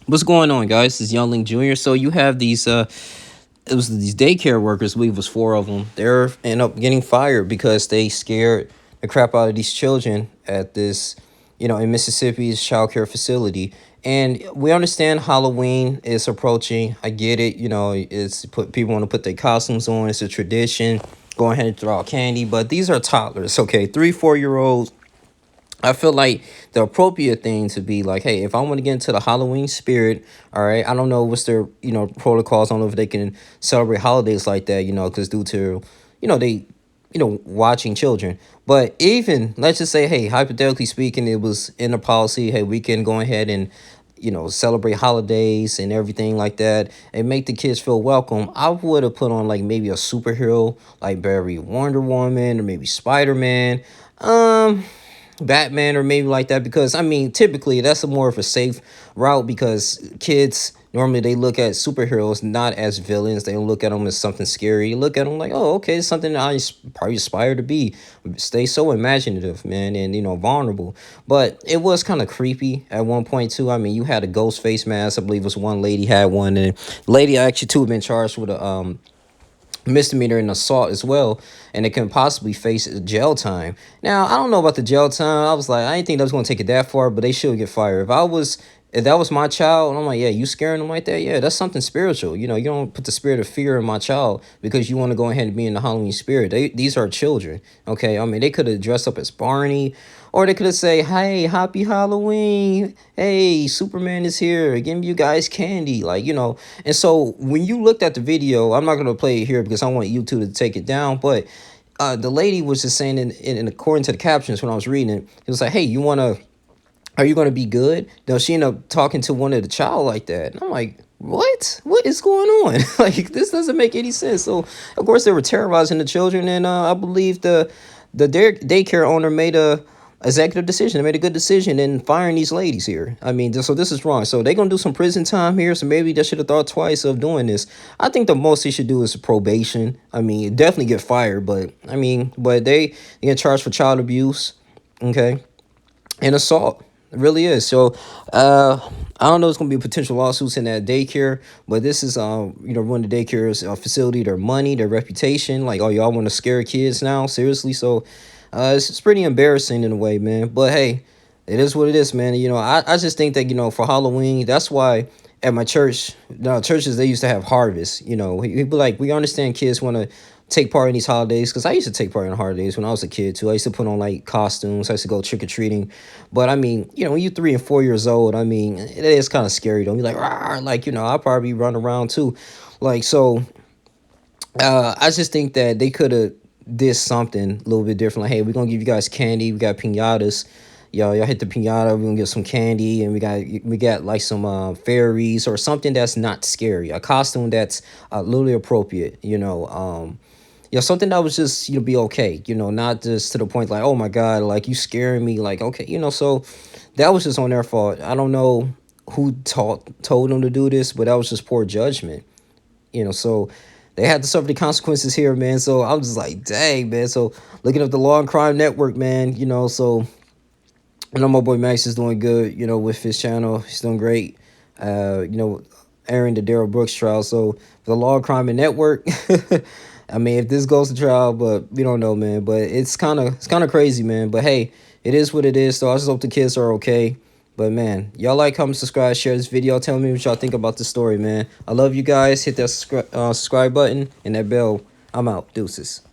What's going on, guys? This is Youngling Jr. So you have these it was these daycare workers, I believe it was four of them. They're end up getting fired because they scared the crap out of these children at this, in Mississippi's child care facility. And we understand Halloween is approaching. I get it. It's put people want to put their costumes on. It's a tradition. Go ahead and throw out candy, but these are toddlers. Okay, 3, 4 year olds. I feel like the appropriate thing to be like, hey, if I want to get into the Halloween spirit, all right, I don't know what's their, protocols. I don't know if they can celebrate holidays like that, because due to, they, watching children. But even, let's just say, hey, hypothetically speaking, it was in the policy, hey, we can go ahead and, celebrate holidays and everything like that and make the kids feel welcome. I would have put on like maybe a superhero, like Barry Wonder Woman or maybe Spider-Man. Batman or maybe like that, because I mean typically that's a more of a safe route, because kids normally they look at superheroes not as villains. They don't look at them as something scary. You look at them like, oh, okay, it's something that probably aspire to be. Stay so imaginative, man, and vulnerable. But it was kind of creepy at one point too. I mean, you had a ghost face mask. I believe it was one lady had one, and lady actually too had been charged with a misdemeanor and assault as well, and it can possibly face jail time. Now, I don't know about the jail time. I was like, I didn't think that was going to take it that far, but they should get fired. If that was my child, and I'm like, yeah, you scaring them like that? Yeah, that's something spiritual. You don't put the spirit of fear in my child because you want to go ahead and be in the Halloween spirit. These are children, okay? I mean, they could have dressed up as Barney, or they could have say, hey, happy Halloween. Hey, Superman is here. Giving you guys candy. And so when you looked at the video, I'm not going to play it here because I want YouTube to take it down, but the lady was just saying in according to the captions when I was reading it, it was like, hey, are you going to be good? No, she ended up talking to one of the child like that. And I'm like, what is going on? Like, this doesn't make any sense. So of course they were terrorizing the children, and I believe the daycare owner made a executive decision. They made a good decision in firing these ladies here. I mean, so this is wrong. So they're gonna do some prison time here. So maybe they should have thought twice of doing this. I think the most they should do is probation. I mean, definitely get fired, but I mean, but they get charged for child abuse, okay, and assault. It really is. So I don't know, it's gonna be potential lawsuits in that daycare, but this is run the daycare's facility, their money, their reputation. Like, oh, y'all want to scare kids now? Seriously? So it's pretty embarrassing in a way, man. But hey, it is what it is, man. I just think that, for Halloween, that's why at my church, churches, they used to have harvests. People like, we understand kids want to take part in these holidays, because I used to take part in the holidays when I was a kid too. I used to put on like costumes. I used to go trick or treating. But I mean, when you're 3 and 4 years old, I mean, it is kind of scary. Don't be like, rah, like, I'll probably run around too. Like, so I just think that they could have did something a little bit different. Like, hey, we're gonna give you guys candy. We got pinatas. Y'all hit the pinata. We're gonna get some candy, and we got like some fairies or something that's not scary. A costume that's literally appropriate. Something that was just, be okay, not just to the point like, oh my God, like you scaring me, like, okay, so that was just on their fault. I don't know who told them to do this, but that was just poor judgment, so they had to suffer the consequences here, man. So I was just like, dang, man. So looking up the Law and Crime Network, man, so I know my boy Max is doing good, with his channel. He's doing great. Airing the Daryl Brooks trial. So the Law and Crime and Network. I mean, if this goes to trial, but we don't know, man. But it's kind of crazy, man. But hey, it is what it is. So I just hope the kids are okay. But man, y'all like, comment, subscribe, share this video. Tell me what y'all think about the story, man. I love you guys. Hit that subscribe button and that bell. I'm out. Deuces.